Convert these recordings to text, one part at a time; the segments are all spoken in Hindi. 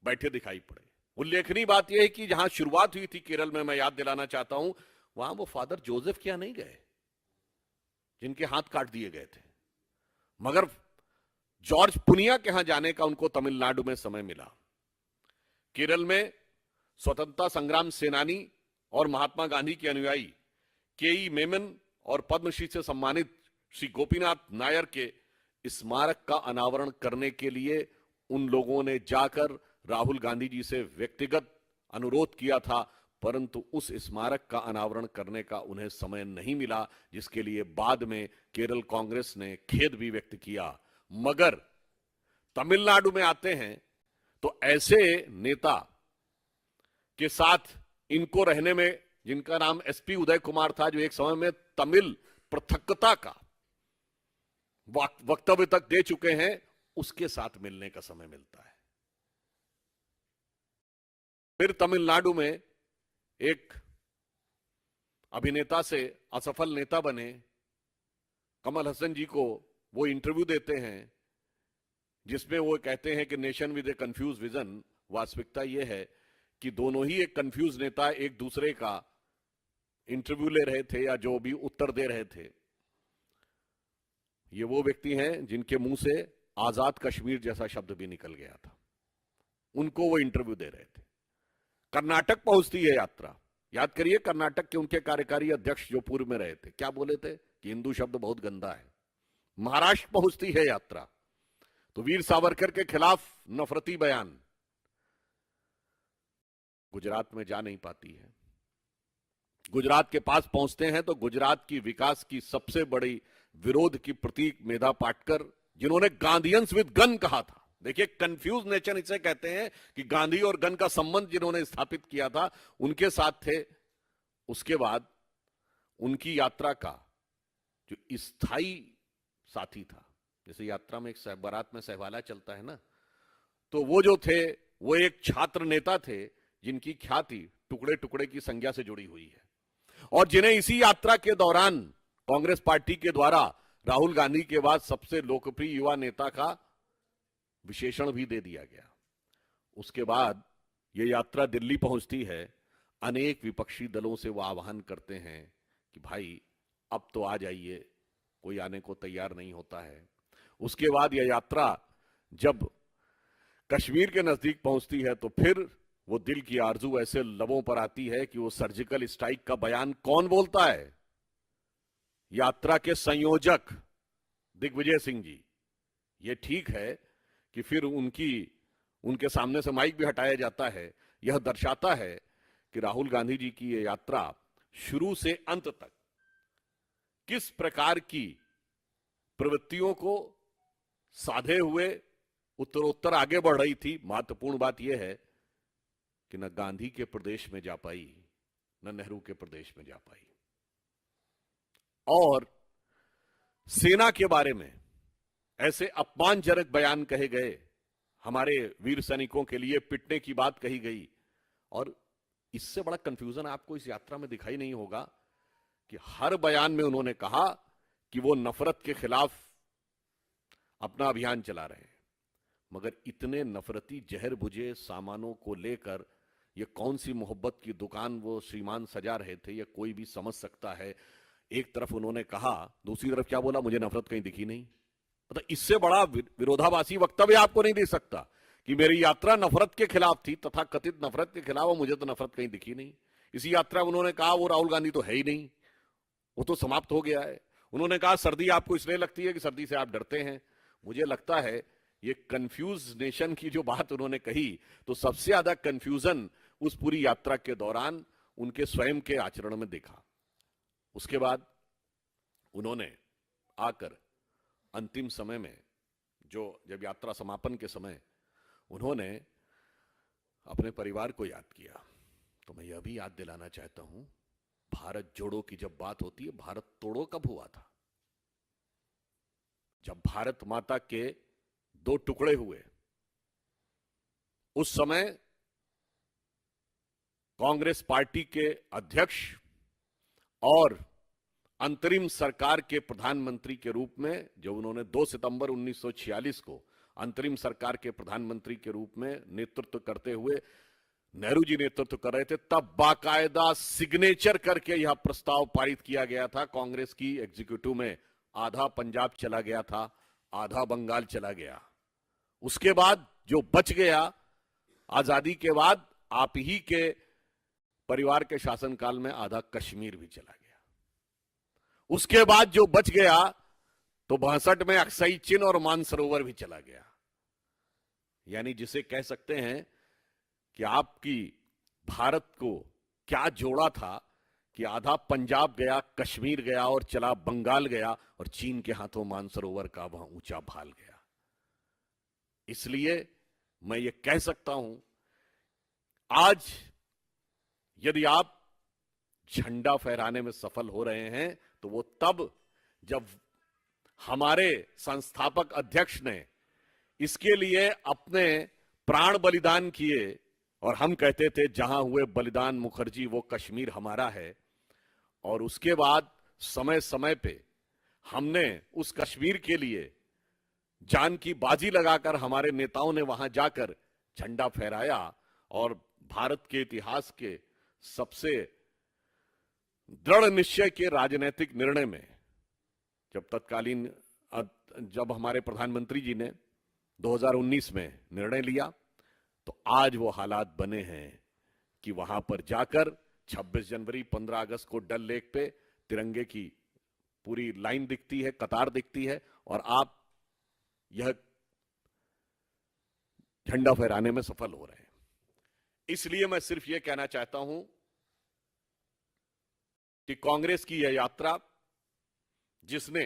बैठे दिखाई पड़े। उल्लेखनीय बात यह है कि जहां शुरुआत हुई थी केरल में, मैं याद दिलाना चाहता हूं, वहां वो फादर जोसेफ क्या नहीं गए जिनके हाथ काट दिए गए थे, मगर जॉर्ज पुनिया के यहां जाने का उनको तमिलनाडु में समय मिला। केरल में स्वतंत्रता संग्राम सेनानी और महात्मा गांधी के अनुयायी के.ई. मेनन और पद्मश्री से सम्मानित श्री गोपीनाथ नायर के स्मारक का अनावरण करने के लिए उन लोगों ने जाकर राहुल गांधी जी से व्यक्तिगत अनुरोध किया था, परंतु उस स्मारक का अनावरण करने का उन्हें समय नहीं मिला, जिसके लिए बाद में केरल कांग्रेस ने खेद भी व्यक्त किया। मगर तमिलनाडु में आते हैं तो ऐसे नेता के साथ इनको रहने में, जिनका नाम एसपी उदय कुमार था, जो एक समय में तमिल पृथकता का वक्तव्य तक दे चुके हैं, उसके साथ मिलने का समय मिलता है। फिर तमिलनाडु में एक अभिनेता से असफल नेता बने कमल हसन जी को वो इंटरव्यू देते हैं जिसमें वो कहते हैं कि nation with A confuse vision. वास्तविकता ये है कि दोनों ही एक कंफ्यूज नेता एक दूसरे का इंटरव्यू ले रहे थे या जो भी उत्तर दे रहे थे। ये वो व्यक्ति हैं जिनके मुंह से आजाद कश्मीर जैसा शब्द भी निकल गया था, उनको वो इंटरव्यू दे रहे थे। कर्नाटक पहुंचती है यात्रा। याद करिए, कर्नाटक के उनके कार्यकारी अध्यक्ष जो पूर्व में रहे थे, क्या बोले थे कि हिंदू शब्द बहुत गंदा है। महाराष्ट्र पहुंचती है यात्रा तो वीर सावरकर के खिलाफ नफरती बयान। गुजरात में जा नहीं पाती है। गुजरात के पास पहुंचते हैं तो गुजरात की विकास की सबसे बड़ी विरोध की प्रतीक मेधा पाटकर, जिन्होंने गांधीयंस विद गन कहा था। देखिए, कंफ्यूज नेशन इसे कहते हैं कि गांधी और गन का संबंध जिन्होंने स्थापित किया था उनके साथ थे। उसके बाद उनकी यात्रा का जो स्थायी साथी था, जैसे यात्रा में एक बारात में सहवाला चलता है ना, तो वो जो थे वो एक छात्र नेता थे जिनकी ख्याति टुकड़े टुकड़े की संज्ञा से जुड़ी हुई है, और जिन्हें इसी यात्रा के दौरान कांग्रेस पार्टी के द्वारा राहुल गांधी के बाद सबसे लोकप्रिय युवा नेता का विशेषण भी दे दिया गया। उसके बाद यह यात्रा दिल्ली पहुंचती है। अनेक विपक्षी दलों से वो आह्वान करते हैं कि भाई अब तो आ जाइए, कोई आने को तैयार नहीं होता है। उसके बाद यह यात्रा जब कश्मीर के नजदीक पहुंचती है तो फिर वो दिल की आरजू ऐसे लबों पर आती है कि वो सर्जिकल स्ट्राइक का बयान कौन बोलता है? यात्रा के संयोजक दिग्विजय सिंह जी। ये ठीक है कि फिर उनके सामने से माइक भी हटाया जाता है। यह दर्शाता है कि राहुल गांधी जी की यह यात्रा शुरू से अंत तक किस प्रकार की प्रवृत्तियों को साधे हुए उत्तरोत्तर आगे बढ़ रही थी। महत्वपूर्ण बात यह है कि न गांधी के प्रदेश में जा पाई, न नेहरू के प्रदेश में जा पाई। और सेना के बारे में ऐसे अपमानजनक बयान कहे गए, हमारे वीर सैनिकों के लिए पिटने की बात कही गई। और इससे बड़ा कंफ्यूजन आपको इस यात्रा में दिखाई नहीं होगा कि हर बयान में उन्होंने कहा कि वो नफरत के खिलाफ अपना अभियान चला रहे हैं, मगर इतने नफरती जहर बुझे सामानों को लेकर ये कौन सी मोहब्बत की दुकान वो श्रीमान सजा रहे थे, ये कोई भी समझ सकता है। एक तरफ उन्होंने कहा, दूसरी तरफ क्या बोला, मुझे नफरत कहीं दिखी नहीं। मतलब इससे बड़ा विरोधाभासी वक्तव्य आपको नहीं दे सकता कि मेरी यात्रा नफरत के खिलाफ थी, तथा कथित नफरत के खिलाफ, और मुझे तो नफरत कहीं दिखी नहीं। इसी यात्रा में उन्होंने कहा वो राहुल गांधी तो है ही नहीं, वो तो समाप्त हो गया है। उन्होंने कहा सर्दी आपको इसलिए लगती है कि सर्दी से आप डरते हैं। मुझे लगता है ये कंफ्यूज नेशन की जो बात उन्होंने कही, तो सबसे ज्यादा कंफ्यूजन उस पूरी यात्रा के दौरान उनके स्वयं के आचरण में देखा। उसके बाद उन्होंने आकर अंतिम समय में, जब यात्रा समापन के समय उन्होंने अपने परिवार को याद किया, तो मैं यह भी याद दिलाना चाहता हूं, भारत जोड़ो की जब बात होती है, भारत तोड़ो कब हुआ था? जब भारत माता के दो टुकड़े हुए, उस समय कांग्रेस पार्टी के अध्यक्ष और अंतरिम सरकार के प्रधानमंत्री के रूप में जब उन्होंने 2 सितंबर 1946 को अंतरिम सरकार के प्रधानमंत्री के रूप में नेतृत्व करते हुए नेहरू जी नेतृत्व कर रहे थे, तब बाकायदा सिग्नेचर करके यह प्रस्ताव पारित किया गया था कांग्रेस की एग्जीक्यूटिव में। आधा पंजाब चला गया था, आधा बंगाल चला गया। उसके बाद जो बच गया, आजादी के बाद आप ही के परिवार के शासनकाल में आधा कश्मीर भी चला गया। उसके बाद जो बच गया तो 62 में अक्साई चिन और मानसरोवर भी चला गया। यानी जिसे कह सकते हैं कि आपकी भारत को क्या जोड़ा था कि आधा पंजाब गया, कश्मीर गया और चला बंगाल गया और चीन के हाथों मानसरोवर का वहां ऊंचा भाल गया। इसलिए मैं ये कह सकता हूं, आज यदि आप झंडा फहराने में सफल हो रहे हैं तो वो तब जब हमारे संस्थापक अध्यक्ष ने इसके लिए अपने प्राण बलिदान किए और हम कहते थे जहां हुए बलिदान मुखर्जी वो कश्मीर हमारा है। और उसके बाद समय समय पे हमने उस कश्मीर के लिए जान की बाजी लगाकर हमारे नेताओं ने वहां जाकर झंडा फहराया और भारत के इतिहास के सबसे दृढ़ निश्चय के राजनीतिक निर्णय में जब हमारे प्रधानमंत्री जी ने 2019 में निर्णय लिया तो आज वो हालात बने हैं कि वहां पर जाकर 26 जनवरी 15 अगस्त को डल लेक पे तिरंगे की पूरी लाइन दिखती है, कतार दिखती है और आप यह झंडा फहराने में सफल हो रहे हैं। इसलिए मैं सिर्फ यह कहना चाहता हूं कि कांग्रेस की यह यात्रा, जिसने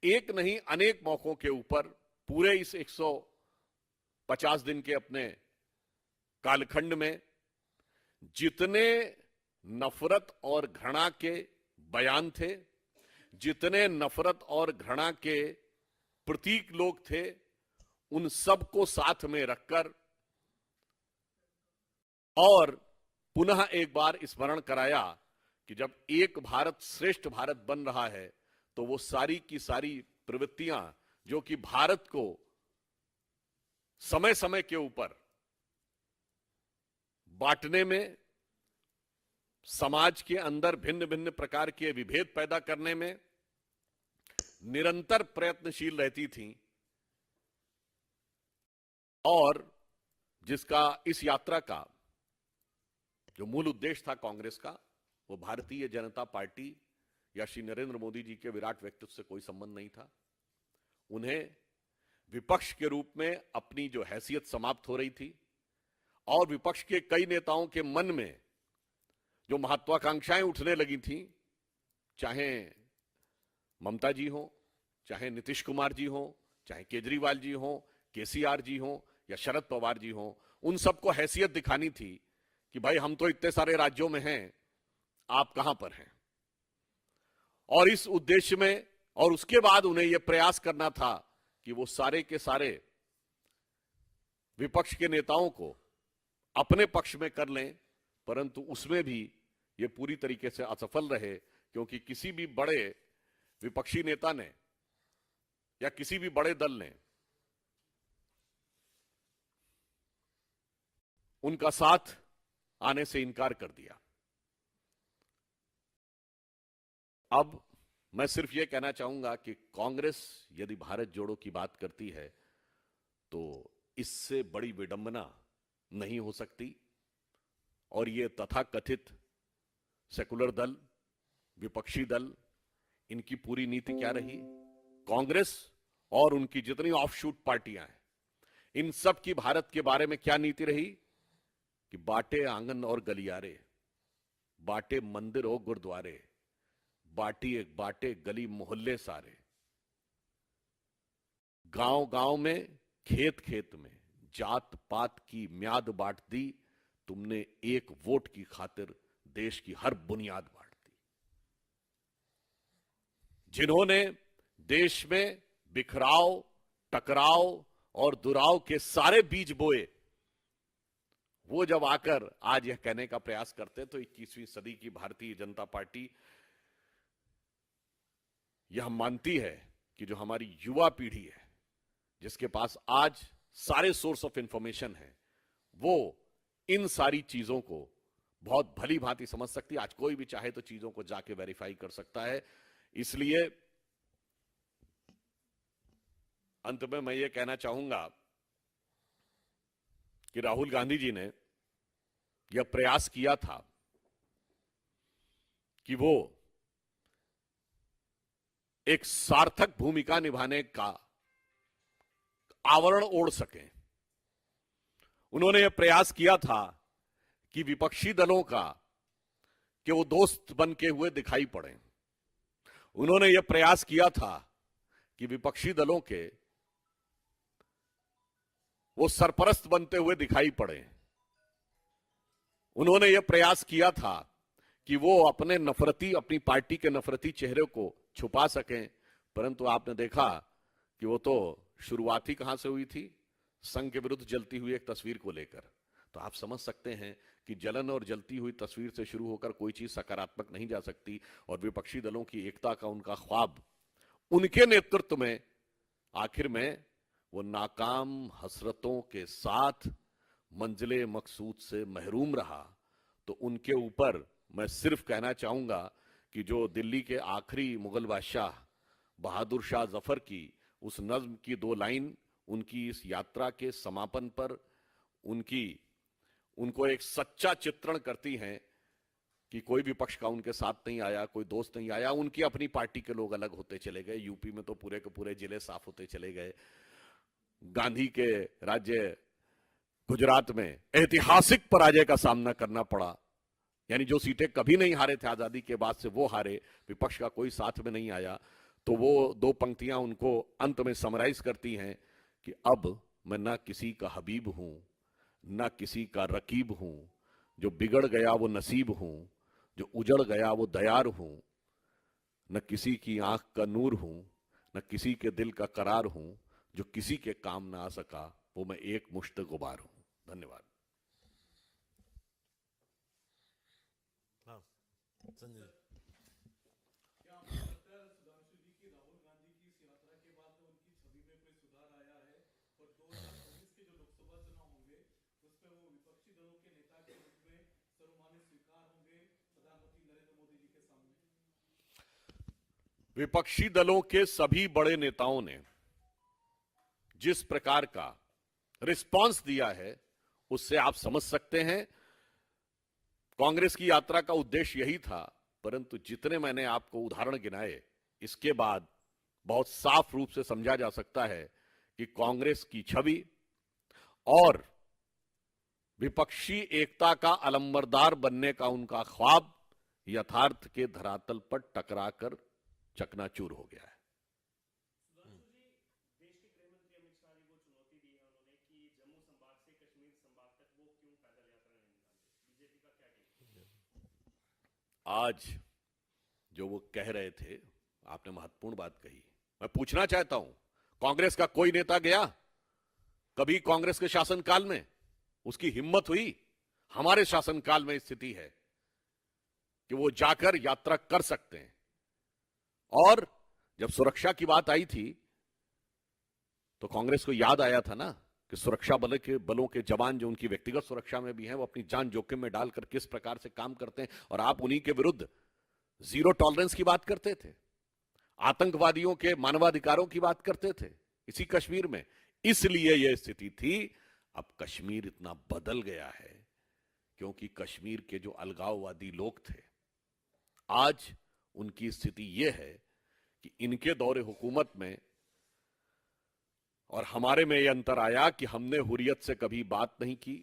एक नहीं अनेक मौकों के ऊपर पूरे इस 150 दिन के अपने कालखंड में जितने नफरत और घृणा के बयान थे, जितने नफरत और घृणा के प्रतीक लोग थे, उन सबको साथ में रखकर और पुनः एक बार स्मरण कराया कि जब एक भारत श्रेष्ठ भारत बन रहा है तो वो सारी की सारी प्रवृत्तियां जो कि भारत को समय समय के ऊपर बांटने में, समाज के अंदर भिन्न भिन्न प्रकार के विभेद पैदा करने में निरंतर प्रयत्नशील रहती थी, और जिसका इस यात्रा का जो मूल उद्देश्य था कांग्रेस का, वो भारतीय जनता पार्टी या श्री नरेंद्र मोदी जी के विराट व्यक्तित्व से कोई संबंध नहीं था। उन्हें विपक्ष के रूप में अपनी जो हैसियत समाप्त हो रही थी और विपक्ष के कई नेताओं के मन में जो महत्वाकांक्षाएं उठने लगी थी, चाहे ममता जी हो, चाहे नीतीश कुमार जी हो, चाहे केजरीवाल जी हो, केसीआर जी हो या शरद पवार जी हो, उन सबको हैसियत दिखानी थी कि भाई हम तो इतने सारे राज्यों में हैं, आप कहां पर हैं। और इस उद्देश्य में और उसके बाद उन्हें यह प्रयास करना था कि वो सारे के सारे विपक्ष के नेताओं को अपने पक्ष में कर लें, परंतु उसमें भी ये पूरी तरीके से असफल रहे, क्योंकि किसी भी बड़े विपक्षी नेता ने या किसी भी बड़े दल ने उनका साथ आने से इनकार कर दिया। अब मैं सिर्फ यह कहना चाहूंगा कि कांग्रेस यदि भारत जोड़ो की बात करती है तो इससे बड़ी विडंबना नहीं हो सकती। और ये तथाकथित सेकुलर दल, विपक्षी दल, इनकी पूरी नीति क्या रही? कांग्रेस और उनकी जितनी ऑफशूट पार्टियां हैं, इन सब की भारत के बारे में क्या नीति रही कि बांटे आंगन और गलियारे, बांटे मंदिर और गुरुद्वारे, बांटे गली मोहल्ले सारे, गांव गांव में, खेत खेत में जात पात की म्याद बांट दी तुमने, एक वोट की खातिर देश की हर बुनियाद बांट दी। जिन्होंने देश में बिखराव, टकराव और दुराव के सारे बीज बोए, वो जब आकर आज यह कहने का प्रयास करते तो 21वीं सदी की भारतीय जनता पार्टी यह मानती है कि जो हमारी युवा पीढ़ी है, जिसके पास आज सारे सोर्स ऑफ इंफॉर्मेशन है, वो इन सारी चीजों को बहुत भली भांति समझ सकती है। आज कोई भी चाहे तो चीजों को जाके वेरीफाई कर सकता है। इसलिए अंत में मैं ये कहना चाहूंगा कि राहुल गांधी जी ने यह प्रयास किया था कि वो एक सार्थक भूमिका निभाने का आवरण ओढ़ सके। उन्होंने यह प्रयास किया था कि विपक्षी दलों का कि वो दोस्त बन के हुए दिखाई पड़े। उन्होंने यह प्रयास किया था कि विपक्षी दलों के वो सरपरस्त बनते हुए दिखाई पड़े। उन्होंने यह प्रयास किया था कि वो अपनी पार्टी के नफरती चेहरे को छुपा सकें। परंतु आपने देखा कि वो तो शुरुआत ही कहां से हुई थी, संघ के विरुद्ध जलती हुई एक तस्वीर को लेकर। तो आप समझ सकते हैं कि जलन और जलती हुई तस्वीर से शुरू होकर कोई चीज सकारात्मक नहीं जा सकती। और विपक्षी दलों की एकता का उनका ख्वाब उनके नेतृत्व में आखिर में वो नाकाम हसरतों के साथ मंजिले मकसूद से महरूम रहा। तो उनके ऊपर मैं सिर्फ कहना चाहूंगा कि जो दिल्ली के आखिरी मुगल बादशाह बहादुर शाह जफर की उस नज्म की 2 लाइन उनकी इस यात्रा के समापन पर उनको एक सच्चा चित्रण करती हैं कि कोई भी पक्ष का उनके साथ नहीं आया, कोई दोस्त नहीं आया। उनकी अपनी पार्टी के लोग अलग होते चले गए। यूपी में तो पूरे के पूरे जिले साफ होते चले गए। गांधी के राज्य गुजरात में ऐतिहासिक पराजय का सामना करना पड़ा। यानी जो सीटें कभी नहीं हारे थे आजादी के बाद से वो हारे, विपक्ष का कोई साथ में नहीं आया। तो वो 2 पंक्तियां उनको अंत में समराइज करती हैं कि अब मैं ना किसी का हबीब हूं, ना किसी का रकीब हूं, जो बिगड़ गया वो नसीब हूं, जो उजड़ गया वो दयार हूं, न किसी की आंख का नूर हूं, न किसी के दिल का करार हूं, जो किसी के काम ना आ सका वो मैं एक मुश्त गुबार हूं। धन्यवाद। संजय विपक्षी दलों के सभी बड़े नेताओं ने जिस प्रकार का रिस्पांस दिया है उससे आप समझ सकते हैं कांग्रेस की यात्रा का उद्देश्य यही था। परंतु जितने मैंने आपको उदाहरण गिनाए, इसके बाद बहुत साफ रूप से समझा जा सकता है कि कांग्रेस की छवि और विपक्षी एकता का अलंबरदार बनने का उनका ख्वाब यथार्थ के धरातल पर टकराकर चकनाचूर हो गया है। आज जो वो कह रहे थे, आपने महत्वपूर्ण बात कही। मैं पूछना चाहता हूं, कांग्रेस का कोई नेता गया कभी कांग्रेस के शासनकाल में? उसकी हिम्मत हुई? हमारे शासनकाल में स्थिति है कि वो जाकर यात्रा कर सकते हैं। और जब सुरक्षा की बात आई थी तो कांग्रेस को याद आया था ना कि सुरक्षा बलों के जवान जो उनकी व्यक्तिगत सुरक्षा में भी हैं, वो अपनी जान जोखिम में डालकर किस प्रकार से काम करते हैं। और आप उन्हीं के विरुद्ध जीरो टॉलरेंस की बात करते थे, आतंकवादियों के मानवाधिकारों की बात करते थे इसी कश्मीर में। इसलिए यह स्थिति थी। अब कश्मीर इतना बदल गया है क्योंकि कश्मीर के जो अलगाववादी लोग थे, आज उनकी स्थिति यह है कि इनके दौरे हुकूमत में और हमारे में यह अंतर आया कि हमने हुर्रियत से कभी बात नहीं की,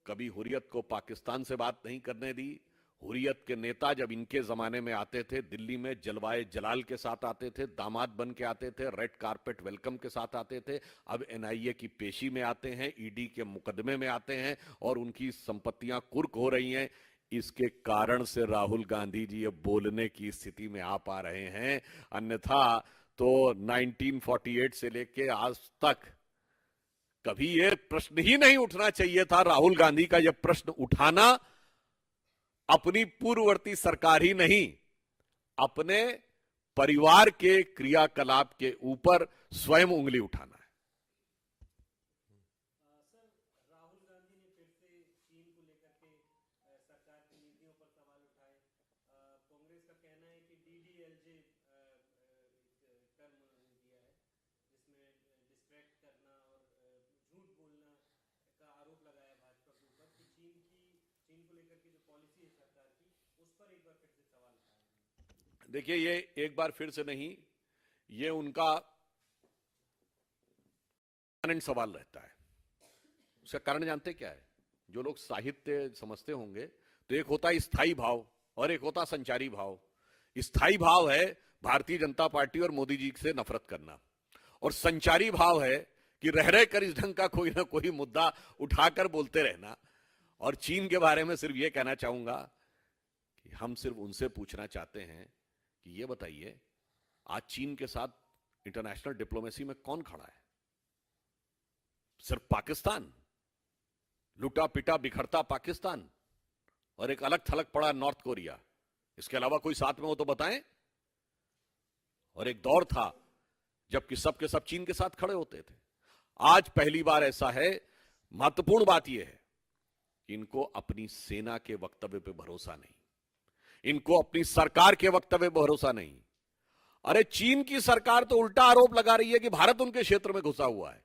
कभी हुर्रियत को पाकिस्तान से बात नहीं करने दी। हुर्रियत के नेता जब इनके जमाने में आते थे, दिल्ली में जलवाए जलाल के साथ आते थे, दामाद बन के आते थे, रेड कारपेट वेलकम के साथ आते थे। अब एनआईए की पेशी में आते हैं, ईडी के मुकदमे में आते हैं और उनकी संपत्तियां कुर्क हो रही हैं। इसके कारण से राहुल गांधी जी अब बोलने की स्थिति में आ पा रहे हैं। अन्यथा तो 1948 से लेके आज तक कभी यह प्रश्न ही नहीं उठना चाहिए था। राहुल गांधी का यह प्रश्न उठाना अपनी पूर्ववर्ती सरकार ही नहीं, अपने परिवार के क्रियाकलाप के ऊपर स्वयं उंगली उठाना है। चीन को लेकर के सरकार की नीतियों पर सवाल उठाए। कांग्रेस का कहना है कि DDLJ टर्म दिया है जिसमें डिस्ट्रैक्ट करना और झूठ बोलना का आरोप लगाया भाजपा के ऊपर कि चीन को लेकर के जो पॉलिसी है सरकार की उस पर एक बार फिर से सवाल उठाया। देखिए, ये एक बार फिर से नहीं, ये उनका सवाल रहता है। उसका कारण जानते क्या है? जो लोग साहित्य समझते होंगे तो एक होता है स्थायी भाव और एक होता संचारी भाव। स्थायी भाव है भारतीय जनता पार्टी और मोदी जी से नफरत करना, और संचारी भाव है कि रह रह कर इस ढंग का कोई ना कोई मुद्दा उठाकर बोलते रहना। और चीन के बारे में सिर्फ ये कहना चाहूंगा कि हम सिर्फ उनसे पूछना चाहते हैं कि ये बताइए, आज चीन के साथ इंटरनेशनल डिप्लोमेसी में कौन खड़ा है? सिर्फ पाकिस्तान, लुटा पिटा बिखरता पाकिस्तान, और एक अलग थलग पड़ा नॉर्थ कोरिया। इसके अलावा कोई साथ में हो तो बताएं। और एक दौर था जबकि सब के सब चीन के साथ खड़े होते थे। आज पहली बार ऐसा है। महत्वपूर्ण बात यह है कि इनको अपनी सेना के वक्तव्य पे भरोसा नहीं, इनको अपनी सरकार के वक्तव्य पे भरोसा नहीं। अरे चीन की सरकार तो उल्टा आरोप लगा रही है कि भारत उनके क्षेत्र में घुसा हुआ है।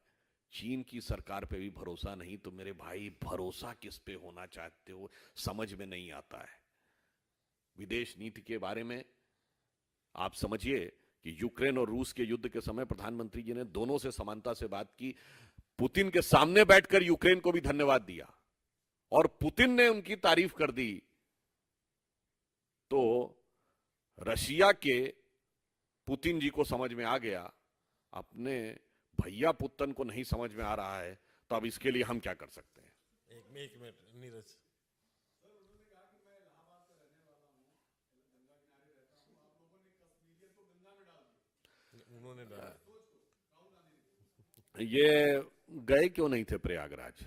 चीन की सरकार पे भी भरोसा नहीं तो मेरे भाई भरोसा किस पे होना चाहते हो, समझ में नहीं आता है। विदेश नीति के बारे में आप समझिए कि यूक्रेन और रूस के युद्ध के समय प्रधानमंत्री जी ने दोनों से समानता से बात की। पुतिन के सामने बैठकर यूक्रेन को भी धन्यवाद दिया और पुतिन ने उनकी तारीफ कर दी। तो रशिया के पुतिन जी को समझ में आ गया, अपने भैया पुतन को नहीं समझ में आ रहा है, तो अब इसके लिए हम क्या कर सकते हैं? एक मिनट नीरज, उन्होंने डाला। ये गए क्यों नहीं थे प्रयागराज?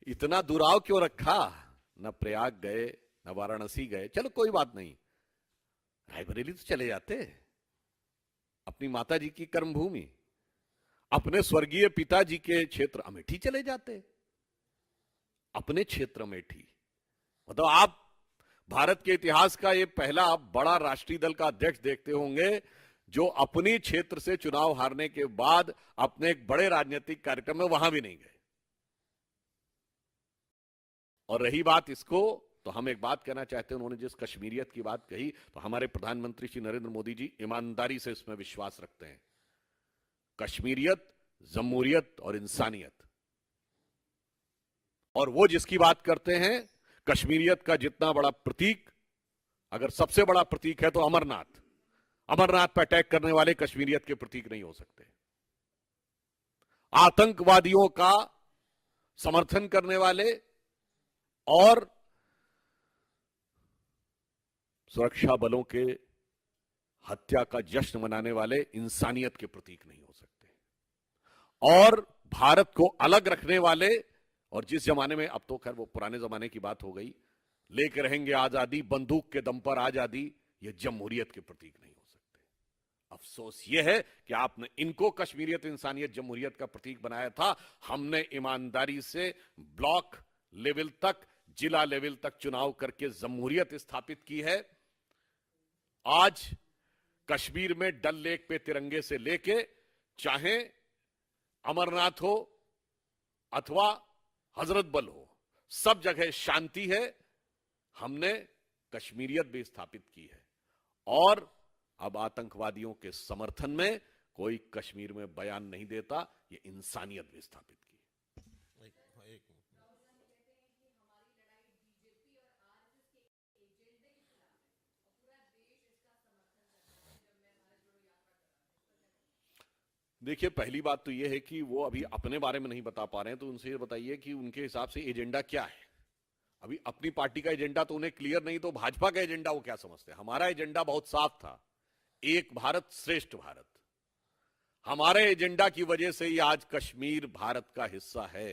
इतना दुराव क्यों रखा? न प्रयाग गए न वाराणसी गए। चलो कोई बात नहीं, रायबरेली तो चले जाते, अपनी माता जी की कर्मभूमि, अपने स्वर्गीय पिताजी के क्षेत्र अमेठी चले जाते। अपने क्षेत्र अमेठी, मतलब आप भारत के इतिहास का ये पहला बड़ा राष्ट्रीय दल का अध्यक्ष देखते होंगे जो अपनी क्षेत्र से चुनाव हारने के बाद अपने एक बड़े राजनीतिक कार्यक्रम में वहां भी नहीं गए। और रही बात इसको, तो हम एक बात कहना चाहते हैं, उन्होंने जिस कश्मीरियत की बात कही, तो हमारे प्रधानमंत्री श्री नरेंद्र मोदी जी ईमानदारी से इसमें विश्वास रखते हैं। कश्मीरियत, जमहूरियत और इंसानियत, और वो जिसकी बात करते हैं, कश्मीरियत का जितना बड़ा प्रतीक, अगर सबसे बड़ा प्रतीक है तो अमरनाथ। अमरनाथ पर अटैक करने वाले कश्मीरियत के प्रतीक नहीं हो सकते। आतंकवादियों का समर्थन करने वाले और सुरक्षा बलों के हत्या का जश्न मनाने वाले इंसानियत के प्रतीक नहीं हो सकते। और भारत को अलग रखने वाले, और जिस जमाने में, अब तो खैर वो पुराने जमाने की बात हो गई, लेके रहेंगे आजादी, बंदूक के दम पर आजादी, ये जमहूरियत के प्रतीक नहीं हो सकते। अफसोस यह है कि आपने इनको कश्मीरियत, इंसानियत, जमहूरियत का प्रतीक बनाया था। हमने ईमानदारी से ब्लॉक लेवल तक, जिला लेवल तक चुनाव करके जमहूरियत स्थापित की है। आज कश्मीर में डल लेक पे तिरंगे से लेके चाहे अमरनाथ हो अथवा हजरत बल हो, सब जगह शांति है। हमने कश्मीरियत भी स्थापित की है, और अब आतंकवादियों के समर्थन में कोई कश्मीर में बयान नहीं देता, ये इंसानियत भी स्थापित की। देखिए, पहली बात तो यह है कि वो अभी अपने बारे में नहीं बता पा रहे हैं, तो उनसे ये बताइए कि उनके हिसाब से एजेंडा क्या है। अभी अपनी पार्टी का एजेंडा तो उन्हें क्लियर नहीं, तो भाजपा का एजेंडा वो क्या समझते हैं? हमारा एजेंडा बहुत साफ था, एक भारत श्रेष्ठ भारत। हमारे एजेंडा की वजह से ही आज कश्मीर भारत का हिस्सा है।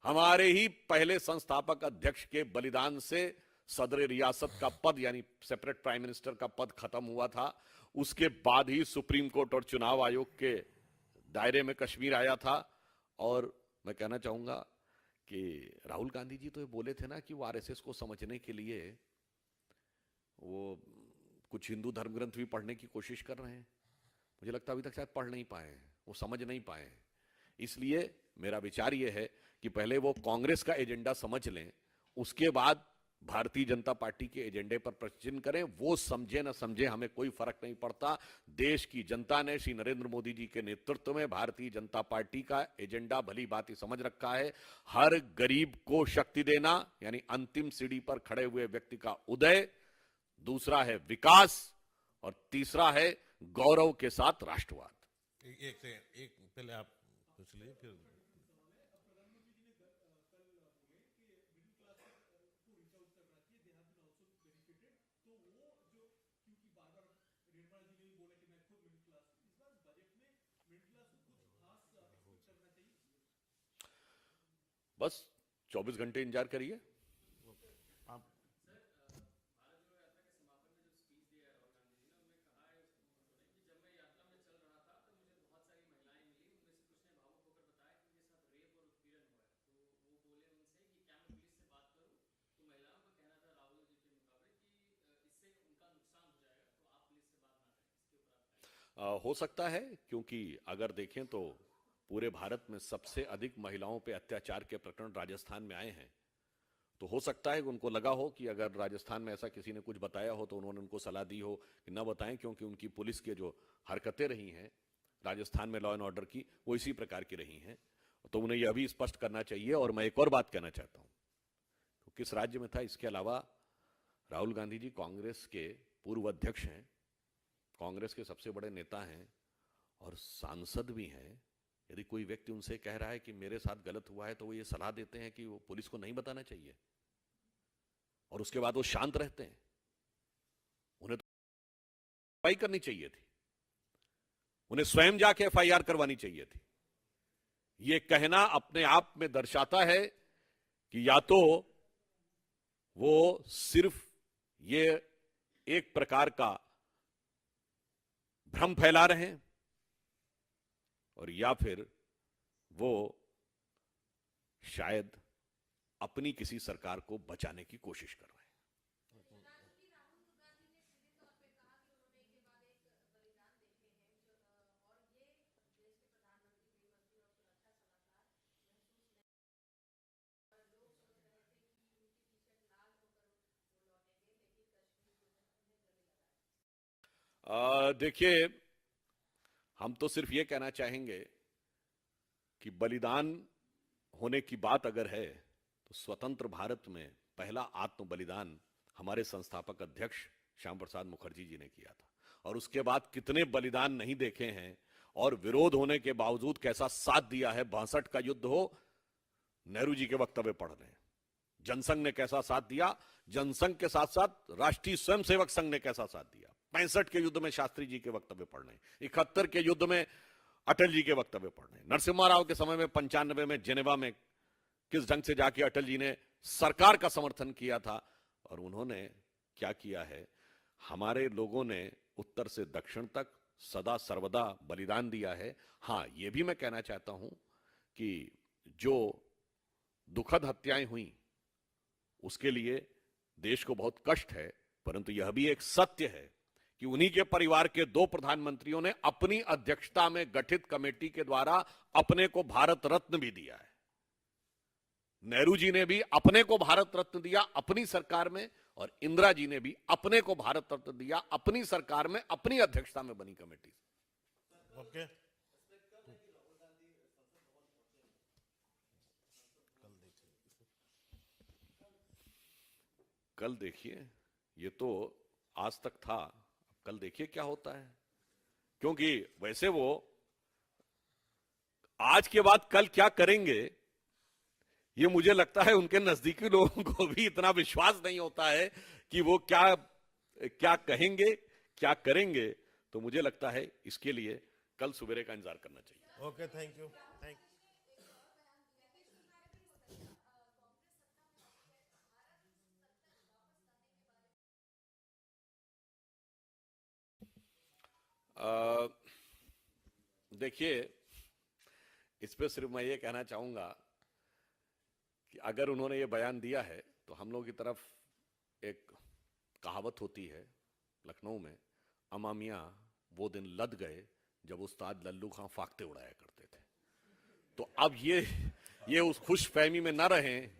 हमारे ही पहले संस्थापक अध्यक्ष के बलिदान से सदर रियासत का पद, यानी सेपरेट प्राइम मिनिस्टर का पद खत्म हुआ था। उसके बाद ही सुप्रीम कोर्ट और चुनाव आयोग के दायरे में कश्मीर आया था, और मैं कहना चाहूंगा कि राहुल गांधी जी तो ये बोले थे ना कि वो आरएसएस को समझने के लिए वो कुछ हिंदू धर्म ग्रंथ भी पढ़ने की कोशिश कर रहे हैं। मुझे लगता है अभी तक शायद पढ़ नहीं पाए हैं, वो समझ नहीं पाए हैं। इसलिए मेरा विचार ये है कि पहले वो कांग्रेस का एजेंडा समझ लें, उसके बाद भारतीय जनता पार्टी के एजेंडे पर प्रश्न करें। वो समझे ना समझे हमें कोई फर्क नहीं पड़ता। देश की जनता ने श्री नरेंद्र मोदी जी के नेतृत्व में भारतीय जनता पार्टी का एजेंडा भली भांति समझ रखा है। हर गरीब को शक्ति देना, यानी अंतिम सीढ़ी पर खड़े हुए व्यक्ति का उदय, दूसरा है विकास, और तीसरा है गौरव के साथ राष्ट्रवाद। एक पहले आप पूछ लिए फिर। बस 24 घंटे इंतजार करिए। आप हो सकता है, क्योंकि अगर देखें तो पूरे भारत में सबसे अधिक महिलाओं पे अत्याचार के प्रकरण राजस्थान में आए हैं। तो हो सकता है कि उनको लगा हो कि अगर राजस्थान में ऐसा किसी ने कुछ बताया हो तो उन्होंने उनको सलाह दी हो कि न बताएं, क्योंकि उनकी पुलिस के जो हरकतें रही हैं राजस्थान में लॉ एंड ऑर्डर की, वो इसी प्रकार की रही हैं। तो उन्हें यह भी स्पष्ट करना चाहिए। और मैं एक और बात कहना चाहता हूं, तो किस राज्य में था, इसके अलावा राहुल गांधी जी कांग्रेस के पूर्व अध्यक्ष हैं, कांग्रेस के सबसे बड़े नेता हैं और सांसद भी हैं। यदि कोई व्यक्ति उनसे कह रहा है कि मेरे साथ गलत हुआ है, तो वो ये सलाह देते हैं कि वो पुलिस को नहीं बताना चाहिए, और उसके बाद वो शांत रहते हैं। उन्हें तो कार्रवाई करनी चाहिए थी, उन्हें स्वयं जाके एफआईआर करवानी चाहिए थी। ये कहना अपने आप में दर्शाता है कि या तो वो सिर्फ ये एक प्रकार का भ्रम फैला रहे हैं, और या फिर वो शायद अपनी किसी सरकार को बचाने की कोशिश कर रहे हैं। देखिए, हम तो सिर्फ ये कहना चाहेंगे कि बलिदान होने की बात अगर है तो स्वतंत्र भारत में पहला आत्म बलिदान हमारे संस्थापक अध्यक्ष श्याम प्रसाद मुखर्जी जी ने किया था, और उसके बाद कितने बलिदान नहीं देखे हैं, और विरोध होने के बावजूद कैसा साथ दिया है। 62 का युद्ध हो, नेहरू जी के वक्तव्य पढ़ रहे हैं, जनसंघ ने कैसा साथ दिया, जनसंघ के साथ साथ राष्ट्रीय स्वयंसेवक संघ ने कैसा साथ दिया, 65 के युद्ध में शास्त्री जी के वक्तव्य पढ़ रहे हैं, 71 के युद्ध में अटल जी के वक्तव्य पढ़ रहे हैं, नरसिम्हा राव के समय में 95 में जेनेवा में किस ढंग से जाके अटल जी ने सरकार का समर्थन किया था, और उन्होंने क्या किया है। हमारे लोगों ने उत्तर से दक्षिण तक सदा सर्वदा बलिदान दिया है। हां, यह भी मैं कहना चाहता हूं कि जो दुखद हत्याएं हुई उसके लिए देश को बहुत कष्ट है, परंतु यह भी एक सत्य है कि उन्हीं के परिवार के 2 प्रधानमंत्रियों ने अपनी अध्यक्षता में गठित कमेटी के द्वारा अपने को भारत रत्न भी दिया है। नेहरू जी ने भी अपने को भारत रत्न दिया अपनी सरकार में, और इंदिरा जी ने भी अपने को भारत रत्न दिया अपनी सरकार में, अपनी अध्यक्षता में बनी कमेटी से। ओके। कल देखिए, ये तो आज तक था, कल देखिए क्या होता है, क्योंकि वैसे वो आज के बाद कल क्या करेंगे, ये मुझे लगता है उनके नजदीकी लोगों को भी इतना विश्वास नहीं होता है कि वो क्या क्या कहेंगे, क्या करेंगे। तो मुझे लगता है इसके लिए कल सवेरे का इंतजार करना चाहिए। Okay, thank you. थैंक देखिए, इस पे सिर्फ मैं ये कहना चाहूंगा कि अगर उन्होंने ये बयान दिया है तो हम लोग की तरफ एक कहावत होती है लखनऊ में, अमामिया वो दिन लद गए जब उस्ताद लल्लू खां फाख्ते उड़ाया करते थे। तो अब ये उस खुशफहमी में न रहें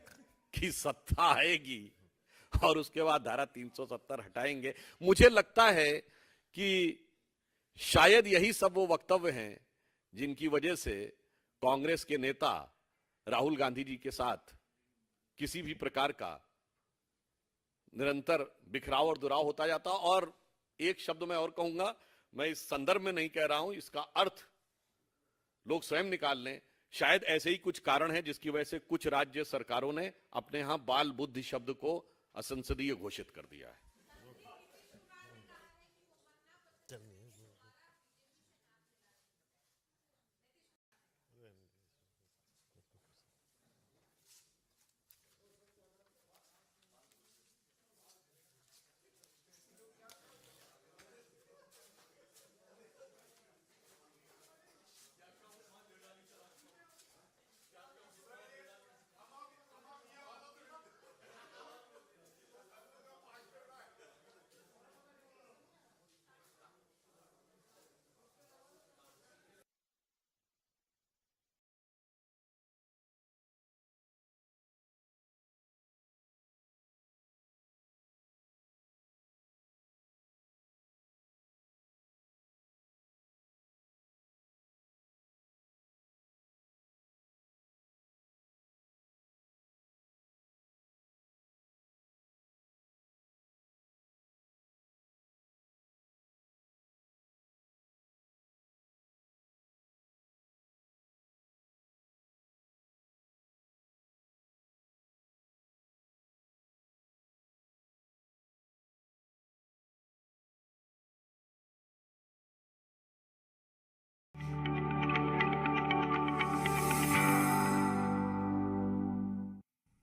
कि सत्ता आएगी और उसके बाद धारा 370 हटाएंगे। मुझे लगता है कि शायद यही सब वो वक्तव्य हैं जिनकी वजह से कांग्रेस के नेता राहुल गांधी जी के साथ किसी भी प्रकार का निरंतर बिखराव और दुराव होता जाता। और एक शब्द मैं और कहूंगा, मैं इस संदर्भ में नहीं कह रहा हूं, इसका अर्थ लोग स्वयं निकाल लें। शायद ऐसे ही कुछ कारण है जिसकी वजह से कुछ राज्य सरकारों ने अपने यहां बाल बुद्धि शब्द को असंसदीय घोषित कर दिया है।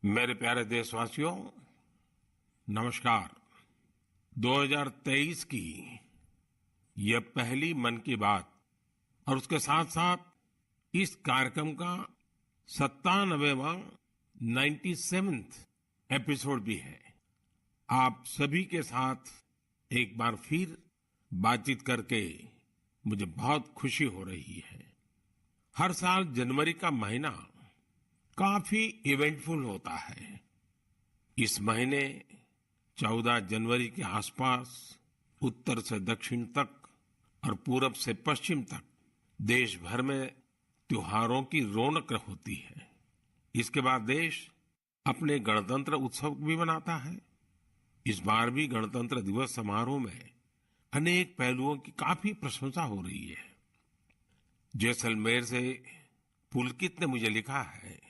मेरे प्यारे देशवासियों, नमस्कार। 2023 की यह पहली मन की बात और उसके साथ साथ इस कार्यक्रम का 97वां 97th एपिसोड भी है। आप सभी के साथ एक बार फिर बातचीत करके मुझे बहुत खुशी हो रही है। हर साल जनवरी का महीना काफी इवेंटफुल होता है। इस महीने 14 जनवरी के आसपास उत्तर से दक्षिण तक और पूरब से पश्चिम तक देश भर में त्योहारों की रौनक होती है। इसके बाद देश अपने गणतंत्र उत्सव भी मनाता है। इस बार भी गणतंत्र दिवस समारोह में अनेक पहलुओं की काफी प्रशंसा हो रही है। जैसलमेर से पुलकित ने मुझे लिखा है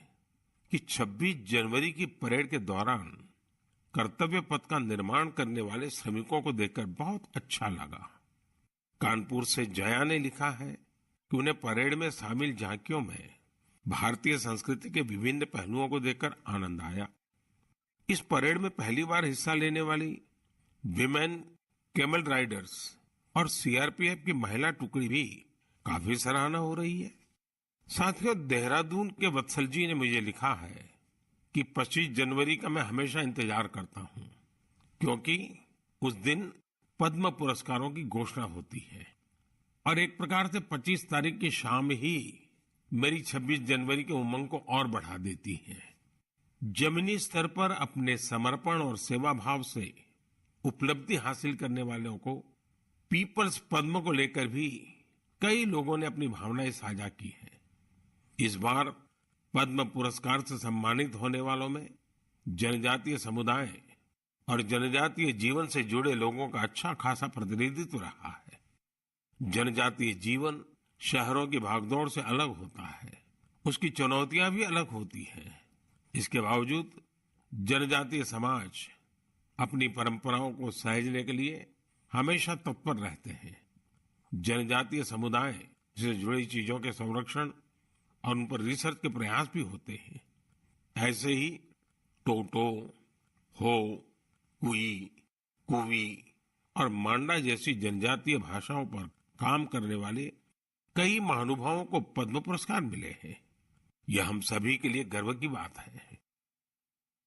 कि 26 जनवरी की परेड के दौरान कर्तव्य पथ का निर्माण करने वाले श्रमिकों को देखकर बहुत अच्छा लगा। कानपुर से जया ने लिखा है कि उन्हें परेड में शामिल झांकियों में भारतीय संस्कृति के विभिन्न पहलुओं को देखकर आनंद आया। इस परेड में पहली बार हिस्सा लेने वाली विमेन कैमल राइडर्स और सीआरपीएफ की महिला टुकड़ी भी काफी सराहना हो रही है। साथियों, देहरादून के वत्सल जी ने मुझे लिखा है कि 25 जनवरी का मैं हमेशा इंतजार करता हूं, क्योंकि उस दिन पद्म पुरस्कारों की घोषणा होती है और एक प्रकार से 25 तारीख की शाम ही मेरी 26 जनवरी के उमंग को और बढ़ा देती है। जमीनी स्तर पर अपने समर्पण और सेवा भाव से उपलब्धि हासिल करने वालों को पीपल्स पद्म को लेकर भी कई लोगों ने अपनी भावनाएं साझा की हैं। इस बार पद्म पुरस्कार से सम्मानित होने वालों में जनजातीय समुदाय और जनजातीय जीवन से जुड़े लोगों का अच्छा खासा प्रतिनिधित्व रहा है। जनजातीय जीवन शहरों की भागदौड़ से अलग होता है, उसकी चुनौतियां भी अलग होती हैं। इसके बावजूद जनजातीय समाज अपनी परंपराओं को सहेजने के लिए हमेशा तत्पर रहते हैं। जनजातीय समुदाय से जुड़ी चीजों के संरक्षण और उन पर रिसर्च के प्रयास भी होते हैं। ऐसे ही टोटो, हो, कुई, कुवी और मांडा जैसी जनजातीय भाषाओं पर काम करने वाले कई महानुभावों को पद्म पुरस्कार मिले हैं। यह हम सभी के लिए गर्व की बात है।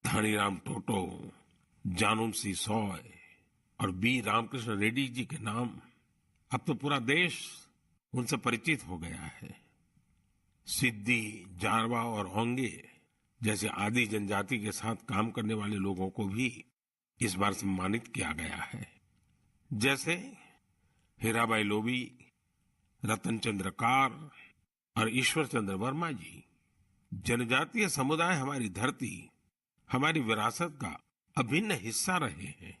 धानीराम टोटो, जानोम सी सॉय और बी रामकृष्ण रेड्डी जी के नाम अब तो पूरा देश उनसे परिचित हो गया है। सिद्दी, जारवा और ओंगे जैसे आदि जनजाति के साथ काम करने वाले लोगों को भी इस बार सम्मानित किया गया है। जैसे हीराबाई लोबी, रतन चंद्र कार और ईश्वर चंद्र वर्मा जी। जनजातीय समुदाय हमारी धरती, हमारी विरासत का अभिन्न हिस्सा रहे हैं।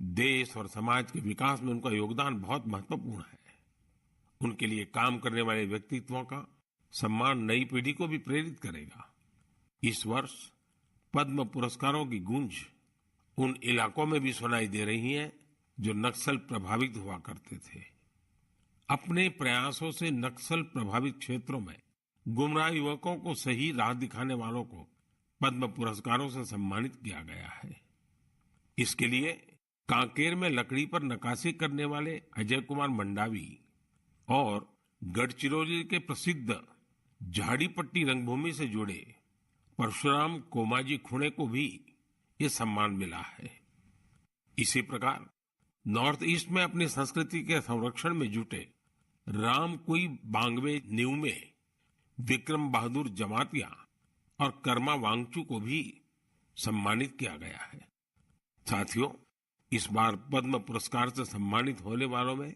देश और समाज के विकास में उनका योगदान बहुत महत्वपूर्ण है। उनके लिए काम करने वाले व्यक्तित्वों का सम्मान नई पीढ़ी को भी प्रेरित करेगा। इस वर्ष पद्म पुरस्कारों की गूंज उन इलाकों में भी सुनाई दे रही है जो नक्सल प्रभावित हुआ करते थे। अपने प्रयासों से नक्सल प्रभावित क्षेत्रों में गुमराह युवकों को सही राह दिखाने वालों को पद्म पुरस्कारों से सम्मानित किया गया है। इसके लिए कांकेर में लकड़ी पर नक्काशी करने वाले अजय कुमार मंडावी और गढ़चिरौली के प्रसिद्ध झाड़ीपट्टी रंगभूमि से जुड़े परशुराम कोमाजी खुणे को भी ये सम्मान मिला है। इसी प्रकार नॉर्थ ईस्ट में अपनी संस्कृति के संरक्षण में जुटे राम कुई बांगवे न्यूमे, विक्रम बहादुर जमातिया और कर्मा वांगचू को भी सम्मानित किया गया है। साथियों, इस बार पद्म पुरस्कार से सम्मानित होने वालों में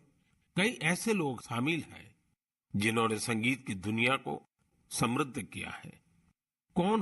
कई ऐसे लोग शामिल हैं जिन्होंने संगीत की दुनिया को समृद्ध किया है। कौन